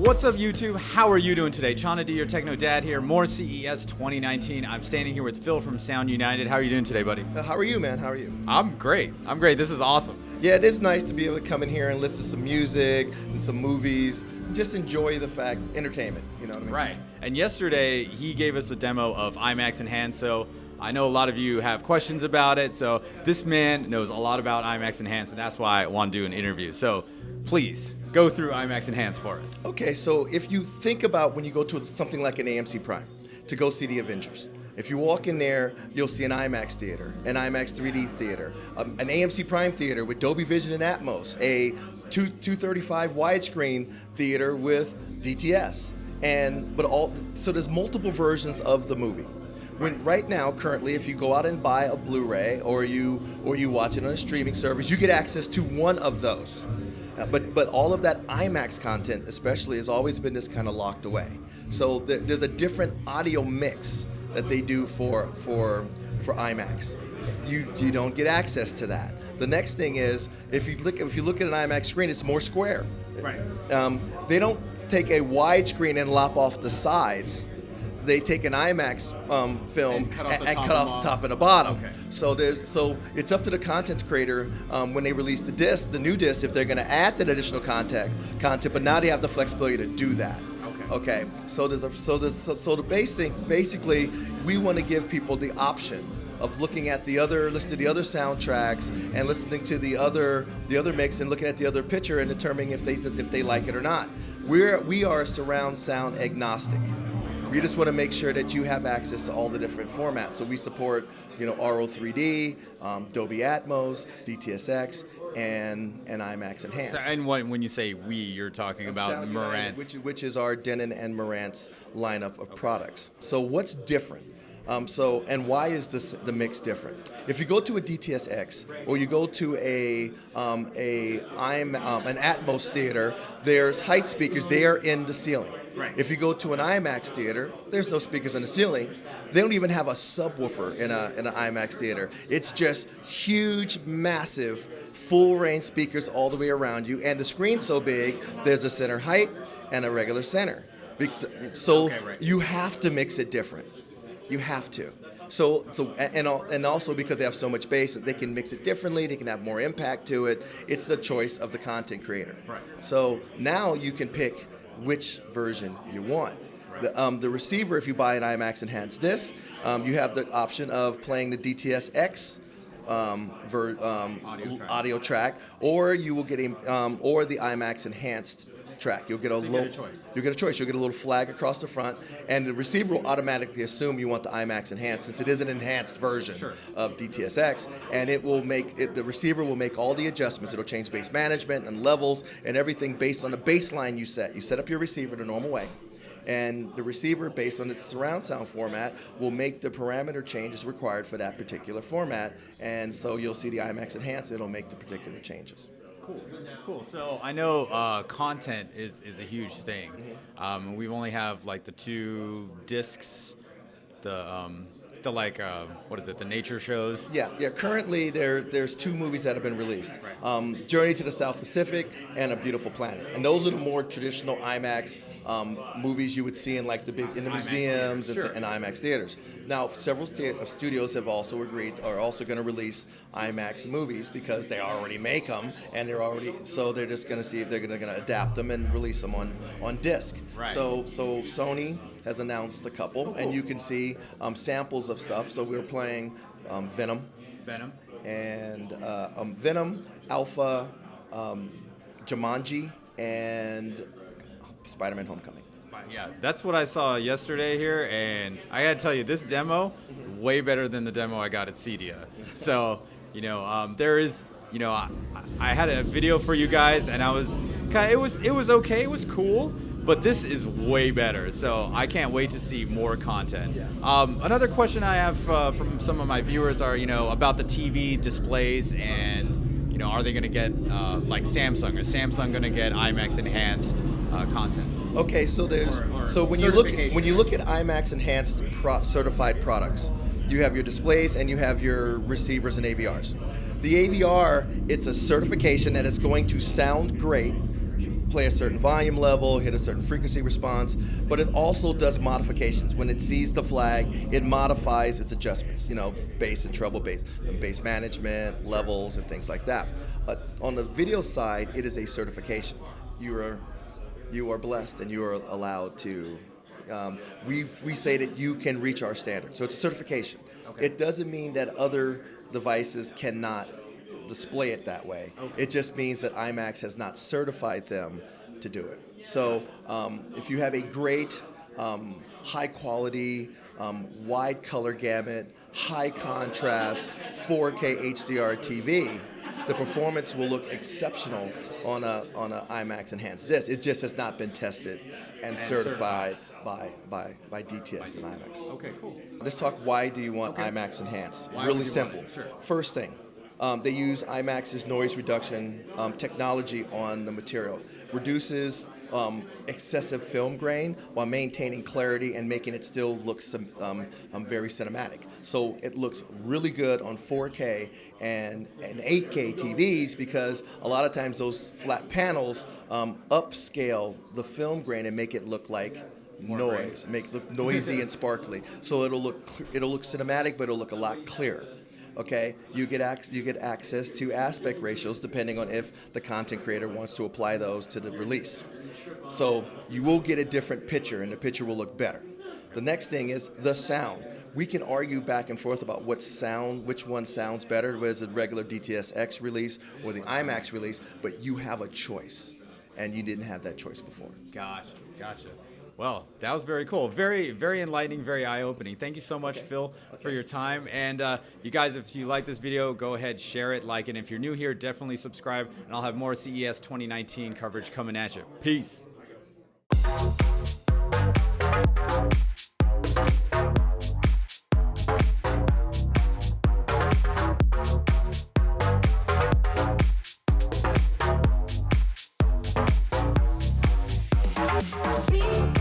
What's up, YouTube? How are you doing today? Chana D, your Techno Dad here. More CES 2019. I'm standing here with Phil from Sound United. How are you doing today, buddy? How are you, man? How are you? I'm great. This is awesome. Yeah, it is nice to be able to come in here and listen to some music and some movies. And just enjoy the entertainment. You know what I mean? Right. And yesterday, he gave us a demo of IMAX Enhanced, so I know a lot of you have questions about it. So this man knows a lot about IMAX Enhanced, and that's why I want to do an interview. So please go through IMAX Enhanced for us. Okay, so if you think about when you go to something like an AMC Prime to go see the Avengers, if you walk in there, you'll see an IMAX theater, an IMAX 3D theater, an AMC Prime theater with Dolby Vision and Atmos, a 235 widescreen theater with DTS, so there's multiple versions of the movie. Right now, currently, if you go out and buy a Blu-ray or you watch it on a streaming service, you get access to one of those. But all of that IMAX content, especially, has always been this kind of locked away. So there's a different audio mix that they do for IMAX. You don't get access to that. The next thing is if you look at an IMAX screen, it's more square. Right. They don't take a wide screen and lop off the sides. They take an IMAX film and cut off the top and the bottom. Okay. So it's up to the content creator when they release the new disc, if they're going to add that additional content. But now they have the flexibility to do that. Okay. So the base thing, basically, we want to give people the option of looking at listening to the other soundtracks and listening to the other mix and looking at the other picture and determining if they like it or not. We are surround sound agnostic. We just want to make sure that you have access to all the different formats. So we support, RO3D, Dolby Atmos, DTSX, and IMAX Enhanced. And when you say we, you're talking about Marantz. Which is our Denon and Marantz lineup of products. So what's different? And why is the mix different? If you go to a DTSX or you go to an Atmos theater, there's height speakers there in the ceiling. Right. If you go to an IMAX theater, there's no speakers in the ceiling. They don't even have a subwoofer in an IMAX theater. It's just huge, massive, full-range speakers all the way around you, and the screen's so big, there's a center height and a regular center. So you have to mix it different. You have to. And also because they have so much bass, they can mix it differently. They can have more impact to it. It's the choice of the content creator. Right. So now you can pick which version you want. The receiver, if you buy an IMAX Enhanced disc, you have the option of playing the DTSX audio track, or you will get or the IMAX Enhanced track. You'll get a choice. You'll get a choice. You'll get a little flag across the front, and the receiver will automatically assume you want the IMAX Enhanced, since it is an enhanced version of DTSX, and the receiver will make all the adjustments. It'll change bass management and levels and everything based on the baseline you set. You set up your receiver the normal way, and the receiver, based on its surround sound format, will make the parameter changes required for that particular format, and so you'll see the IMAX Enhanced. It'll make the particular changes. Cool. So I know content is a huge thing. We only have like the two discs, the nature shows. Yeah. Currently, there's two movies that have been released: Journey to the South Pacific and A Beautiful Planet. And those are the more traditional IMAX movies you would see in the museums and IMAX theaters. Now, several studios have also are also going to release IMAX movies because they already make them, and they're just going to see if they're going to adapt them and release them on disc. Right. So Sony has announced a couple, and you can see samples of stuff. So we're playing Venom, and Venom, Alpha, Jumanji, and Spider-Man: Homecoming. Yeah, that's what I saw yesterday here, and I gotta tell you, this demo, way better than the demo I got at CEDIA. So, there is, I had a video for you guys, and it was okay, it was cool, but this is way better. So I can't wait to see more content. Yeah. Another question I have from some of my viewers are, about the TV displays and. Are they going to get like Samsung? Is Samsung going to get IMAX Enhanced content? Okay, so when you look at IMAX Enhanced certified products, you have your displays and you have your receivers and AVRs. The AVR, it's a certification that it's going to sound great play a certain volume level, hit a certain frequency response, but it also does modifications. When it sees the flag, it modifies its adjustments, bass and treble bass management, levels, and things like that. On the video side, it is a certification. You are blessed and you are allowed to, we say that you can reach our standard. So it's a certification. Okay. It doesn't mean that other devices cannot display it that way. Okay. It just means that IMAX has not certified them to do it. So if you have a great, high quality, wide color gamut, high contrast, 4K HDR TV, the performance will look exceptional on a IMAX enhanced disc. It just has not been tested and certified by DTS and IMAX. Okay, cool. Let's talk why do you want IMAX enhanced? Really simple. Sure. First thing, they use IMAX's noise reduction technology on the material. Reduces excessive film grain while maintaining clarity and making it still look very cinematic. So it looks really good on 4K and 8K TVs because a lot of times those flat panels upscale the film grain and make it look like noise, make it look noisy and sparkly. So it'll look cinematic, but it'll look a lot clearer. Okay, you get access to aspect ratios depending on if the content creator wants to apply those to the release. So you will get a different picture, and the picture will look better. The next thing is the sound. We can argue back and forth about which one sounds better, whether it's a regular DTS-X release or the IMAX release, but you have a choice, and you didn't have that choice before. Gotcha. Well, that was very cool. Very, very enlightening, very eye-opening. Thank you so much, Phil, for your time. And you guys, if you like this video, go ahead, share it, like it. If you're new here, definitely subscribe, and I'll have more CES 2019 coverage coming at you. Peace. Beep.